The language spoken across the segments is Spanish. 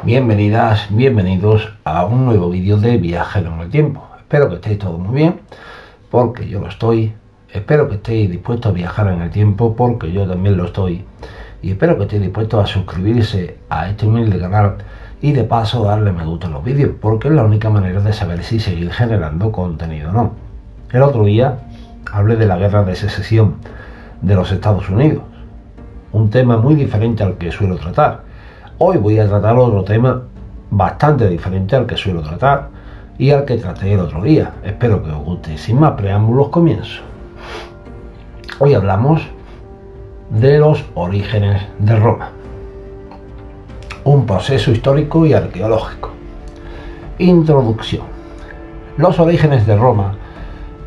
Bienvenidas, bienvenidos a un nuevo vídeo de Viajero en el Tiempo. Espero que estéis todos muy bien, porque yo lo estoy. Espero que estéis dispuestos a viajar en el tiempo, porque yo también lo estoy. Y espero que estéis dispuestos a suscribirse a este humilde canal y de paso darle me gusta a los vídeos, porque es la única manera de saber si seguir generando contenido o no. El otro día hablé de la guerra de secesión de los Estados Unidos, un tema muy diferente al que suelo tratar. Hoy voy a tratar otro tema bastante diferente al que suelo tratar y al que traté el otro día. Espero que os guste. Sin más preámbulos, comienzo. Hoy hablamos de los orígenes de Roma, un proceso histórico y arqueológico. Introducción. Los orígenes de Roma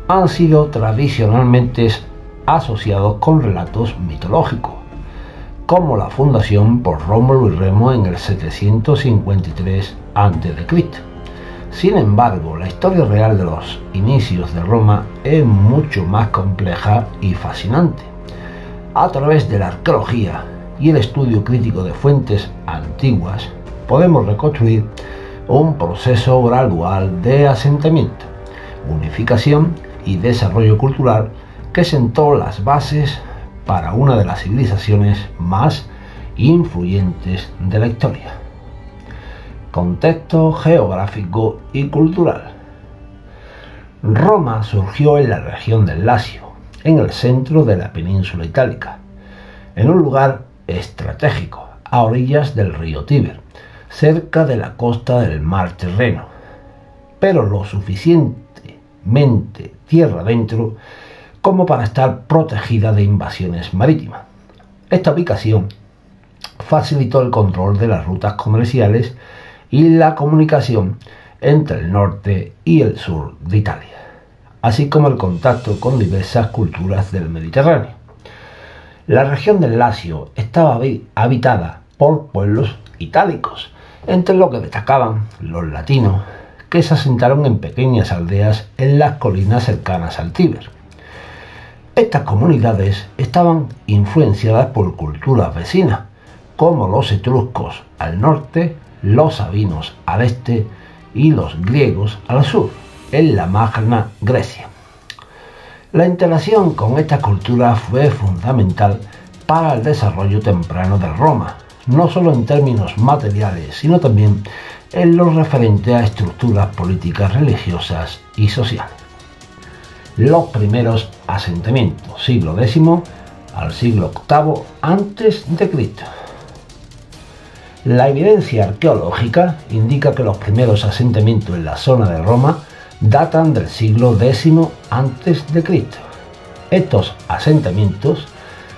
han sido tradicionalmente asociados con relatos mitológicos, como la fundación por Rómulo y Remo en el 753 a.C. Sin embargo, la historia real de los inicios de Roma es mucho más compleja y fascinante. A través de la arqueología y el estudio crítico de fuentes antiguas, podemos reconstruir un proceso gradual de asentamiento, unificación y desarrollo cultural que sentó las bases para una de las civilizaciones más influyentes de la historia. Contexto geográfico y cultural. Roma surgió en la región del Lacio, en el centro de la península itálica, en un lugar estratégico, a orillas del río Tíber, cerca de la costa del mar Tirreno, pero lo suficientemente tierra adentro como para estar protegida de invasiones marítimas. Esta ubicación facilitó el control de las rutas comerciales y la comunicación entre el norte y el sur de Italia, así como el contacto con diversas culturas del Mediterráneo. La región del Lacio estaba habitada por pueblos itálicos, entre los que destacaban los latinos, que se asentaron en pequeñas aldeas en las colinas cercanas al Tíber. Estas comunidades estaban influenciadas por culturas vecinas, como los etruscos al norte, los sabinos al este y los griegos al sur, en la Magna Grecia. La interacción con estas culturas fue fundamental para el desarrollo temprano de Roma, no solo en términos materiales, sino también en lo referente a estructuras políticas, religiosas y sociales. Los primeros asentamientos, siglo X al siglo VIII a.C. La evidencia arqueológica indica que los primeros asentamientos en la zona de Roma datan del siglo X a.C. Estos asentamientos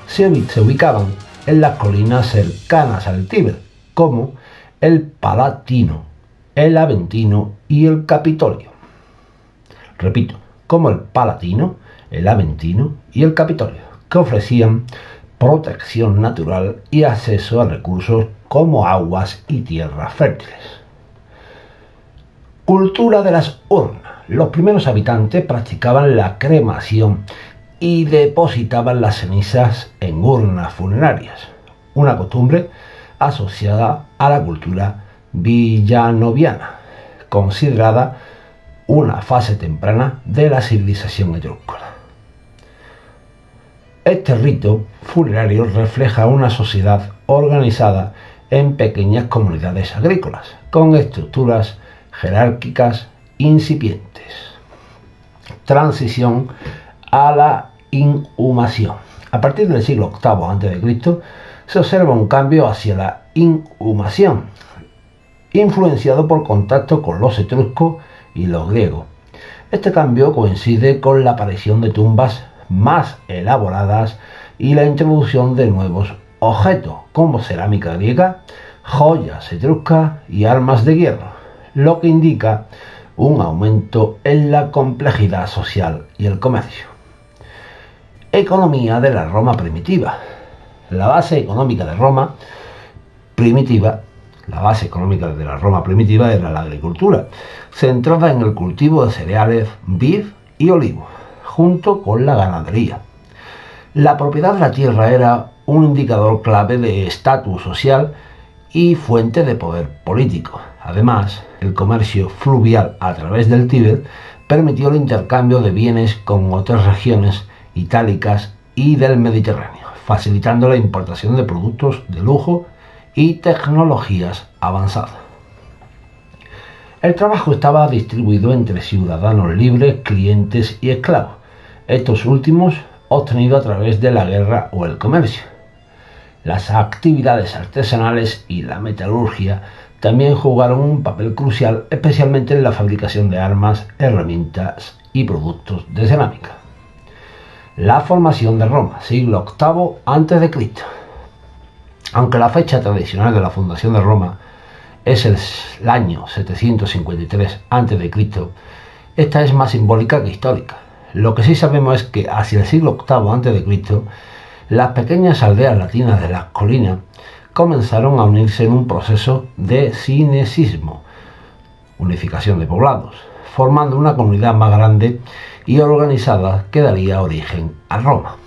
se ubicaban en las colinas cercanas al Tíber, como el Palatino, el Aventino y el Capitolio. Repito, como el Palatino, el Aventino y el Capitolio, que ofrecían protección natural y acceso a recursos como aguas y tierras fértiles. Cultura de las urnas. Los primeros habitantes practicaban la cremación y depositaban las cenizas en urnas funerarias, una costumbre asociada a la cultura villanoviana, considerada una fase temprana de la civilización etrusca. Este rito funerario refleja una sociedad organizada en pequeñas comunidades agrícolas, con estructuras jerárquicas incipientes. Transición a la inhumación. A partir del siglo VIII a.C. se observa un cambio hacia la inhumación, influenciado por contacto con los etruscos y los griegos. Este cambio coincide con la aparición de tumbas más elaboradas y la introducción de nuevos objetos como cerámica griega, joyas etruscas y armas de hierro, lo que indica un aumento en la complejidad social y el comercio. Economía de la Roma primitiva. La base económica de Roma primitiva era la agricultura, centrada en el cultivo de cereales, vid y olivo, junto con la ganadería. La propiedad de la tierra era un indicador clave de estatus social y fuente de poder político. Además, el comercio fluvial a través del Tíber permitió el intercambio de bienes con otras regiones itálicas y del Mediterráneo, facilitando la importación de productos de lujo y tecnologías avanzadas. El trabajo estaba distribuido entre ciudadanos libres, clientes y esclavos, estos últimos obtenidos a través de la guerra o el comercio. Las actividades artesanales y la metalurgia también jugaron un papel crucial, especialmente en la fabricación de armas, herramientas y productos de cerámica. La formación de Roma, siglo VIII a.C. Aunque la fecha tradicional de la fundación de Roma es el año 753 a.C., esta es más simbólica que histórica. Lo que sí sabemos es que hacia el siglo VIII a.C., las pequeñas aldeas latinas de las colinas comenzaron a unirse en un proceso de cinecismo, unificación de poblados, formando una comunidad más grande y organizada que daría origen a Roma.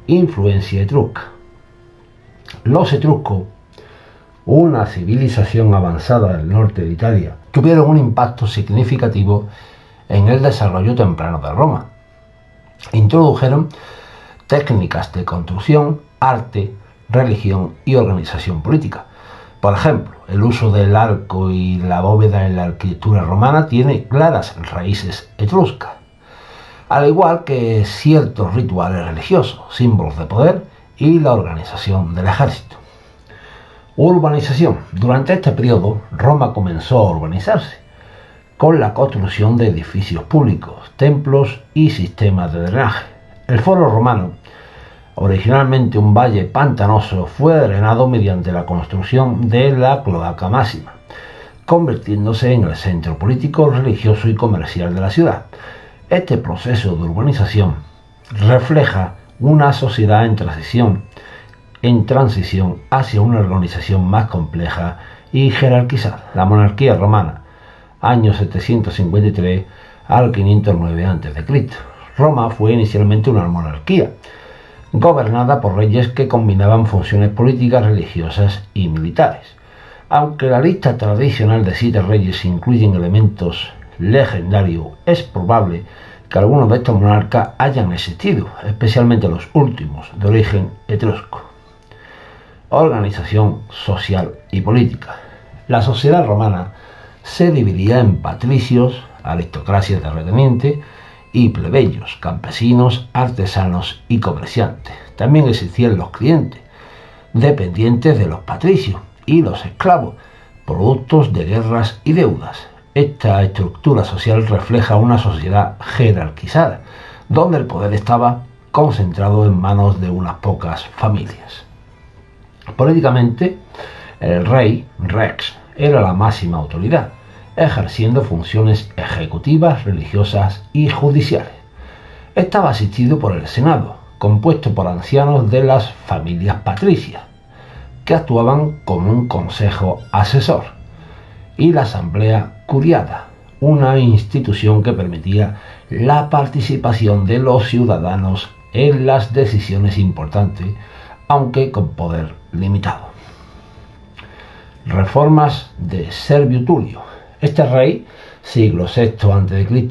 Influencia etrusca. Los etruscos, una civilización avanzada del norte de Italia, tuvieron un impacto significativo en el desarrollo temprano de Roma. Introdujeron técnicas de construcción, arte, religión y organización política. Por ejemplo, el uso del arco y la bóveda en la arquitectura romana tiene claras raíces etruscas, al igual que ciertos rituales religiosos, símbolos de poder y la organización del ejército. Urbanización. Durante este periodo, Roma comenzó a urbanizarse, con la construcción de edificios públicos, templos y sistemas de drenaje. El Foro Romano, originalmente un valle pantanoso, fue drenado mediante la construcción de la Cloaca Máxima, convirtiéndose en el centro político, religioso y comercial de la ciudad. Este proceso de urbanización refleja una sociedad en transición hacia una organización más compleja y jerarquizada. La monarquía romana, año 753 al 509 a.C. Roma fue inicialmente una monarquía, gobernada por reyes que combinaban funciones políticas, religiosas y militares. Aunque la lista tradicional de 7 reyes incluye elementos legendarios, es probable que algunos de estos monarcas hayan existido, especialmente los últimos, de origen etrusco. Organización social y política. La sociedad romana se dividía en patricios, aristocracia terrateniente, y plebeyos, campesinos, artesanos y comerciantes. También existían los clientes, dependientes de los patricios, y los esclavos, productos de guerras y deudas. Esta estructura social refleja una sociedad jerarquizada, donde el poder estaba concentrado en manos de unas pocas familias. Políticamente, el rey, rex, era la máxima autoridad, ejerciendo funciones ejecutivas, religiosas y judiciales. Estaba asistido por el Senado, compuesto por ancianos de las familias patricias, que actuaban como un consejo asesor, y la Asamblea Curiada, una institución que permitía la participación de los ciudadanos en las decisiones importantes, aunque con poder limitado. Reformas de Servio Tulio. Este rey, siglo VI a.C.,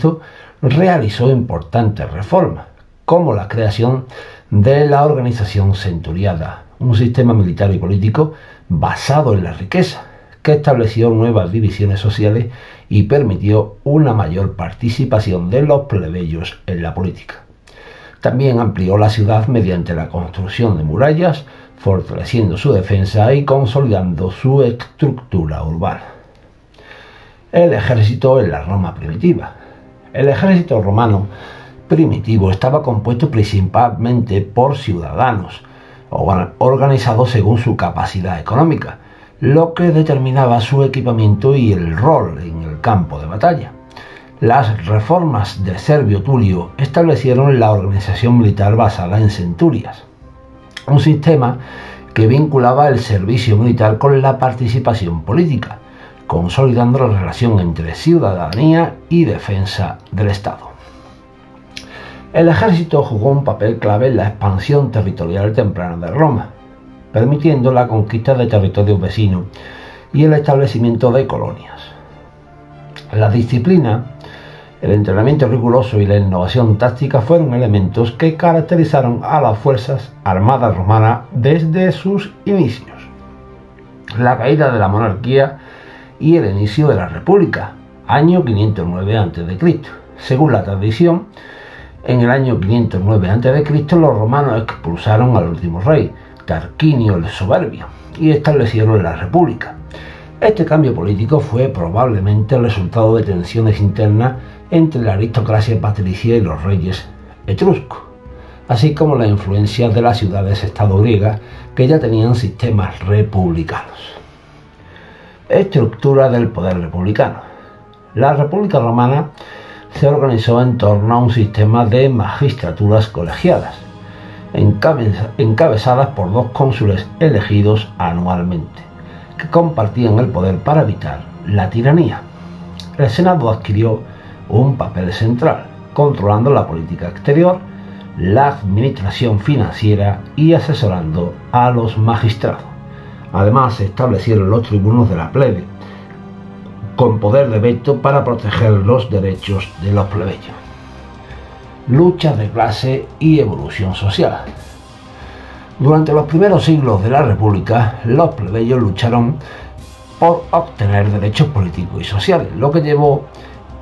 realizó importantes reformas, como la creación de la organización centuriada, un sistema militar y político basado en la riqueza, que estableció nuevas divisiones sociales y permitió una mayor participación de los plebeyos en la política. También amplió la ciudad mediante la construcción de murallas, fortaleciendo su defensa y consolidando su estructura urbana. El ejército en la Roma primitiva. El ejército romano primitivo estaba compuesto principalmente por ciudadanos, organizados según su capacidad económica, lo que determinaba su equipamiento y el rol en el campo de batalla. Las reformas de Servio Tulio establecieron la organización militar basada en centurias, un sistema que vinculaba el servicio militar con la participación política, consolidando la relación entre ciudadanía y defensa del Estado. El ejército jugó un papel clave en la expansión territorial temprana de Roma. permitiendo la conquista de territorios vecinos y el establecimiento de colonias. La disciplina, el entrenamiento riguroso y la innovación táctica fueron elementos que caracterizaron a las fuerzas armadas romanas desde sus inicios. La caída de la monarquía y el inicio de la república, año 509 a.C. Según la tradición, en el año 509 a.C. los romanos expulsaron al último rey, Tarquinio el Soberbio, y establecieron la república. Este cambio político fue probablemente el resultado de tensiones internas entre la aristocracia patricia y los reyes etruscos, así como la influencia de las ciudades-estado griegas que ya tenían sistemas republicanos. Estructura del poder republicano. La República Romana se organizó en torno a un sistema de magistraturas colegiadas, encabezadas por 2 cónsules elegidos anualmente, que compartían el poder para evitar la tiranía. El Senado adquirió un papel central, controlando la política exterior, la administración financiera y asesorando a los magistrados. Además, se establecieron los tribunos de la plebe, con poder de veto para proteger los derechos de los plebeyos. Lucha de clase y evolución social. Durante los primeros siglos de la República, los plebeyos lucharon por obtener derechos políticos y sociales, lo que llevó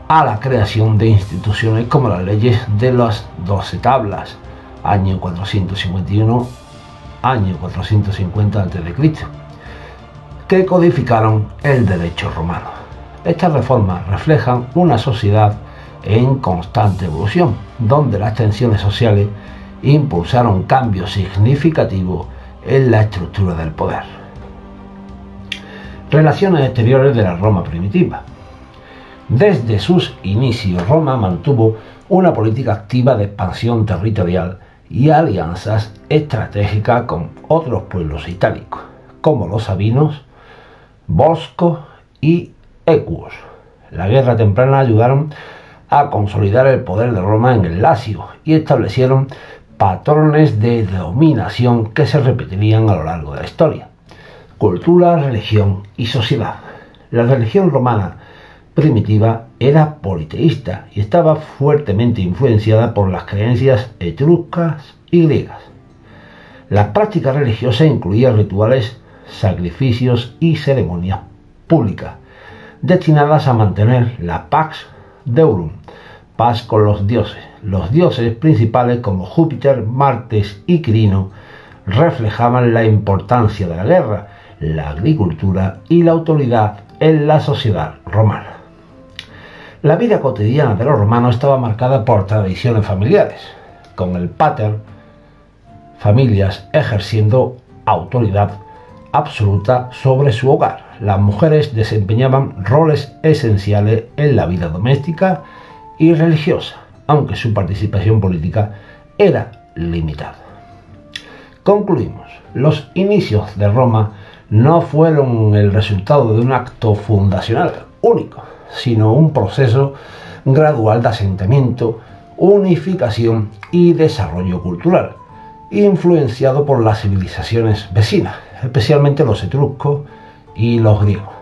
a la creación de instituciones como las leyes de las 12 tablas, año 451, año 450 a.C., que codificaron el derecho romano. Estas reformas reflejan una sociedad en constante evolución, donde las tensiones sociales impulsaron cambios significativos en la estructura del poder. Relaciones exteriores de la Roma primitiva. Desde sus inicios, Roma mantuvo una política activa de expansión territorial y alianzas estratégicas con otros pueblos itálicos, como los sabinos, volscos y ecuos. La guerra temprana ayudaron a consolidar el poder de Roma en el Lacio y establecieron patrones de dominación que se repetirían a lo largo de la historia. Cultura, religión y sociedad. La religión romana primitiva era politeísta y estaba fuertemente influenciada por las creencias etruscas y griegas. Las prácticas religiosas incluían rituales, sacrificios y ceremonias públicas destinadas a mantener la Pax Deorum, paz con los dioses. Los dioses principales como Júpiter, Marte y Quirino reflejaban la importancia de la guerra, la agricultura y la autoridad en la sociedad romana. La vida cotidiana de los romanos estaba marcada por tradiciones familiares, con el pater familias ejerciendo autoridad absoluta sobre su hogar. Las mujeres desempeñaban roles esenciales en la vida doméstica y religiosa, aunque su participación política era limitada. Concluimos. Los inicios de Roma no fueron el resultado de un acto fundacional único, sino un proceso gradual de asentamiento, unificación y desarrollo cultural, influenciado por las civilizaciones vecinas, especialmente los etruscos y los griegos.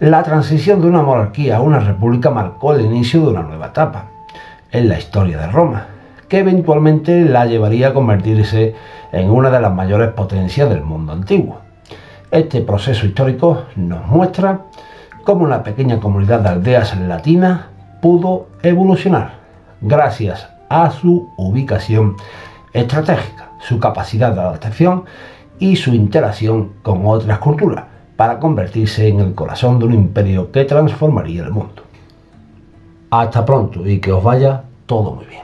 La transición de una monarquía a una república marcó el inicio de una nueva etapa en la historia de Roma, que eventualmente la llevaría a convertirse en una de las mayores potencias del mundo antiguo. Este proceso histórico nos muestra cómo una pequeña comunidad de aldeas latinas pudo evolucionar gracias a su ubicación estratégica, su capacidad de adaptación y su interacción con otras culturas para convertirse en el corazón de un imperio que transformaría el mundo. Hasta pronto y que os vaya todo muy bien.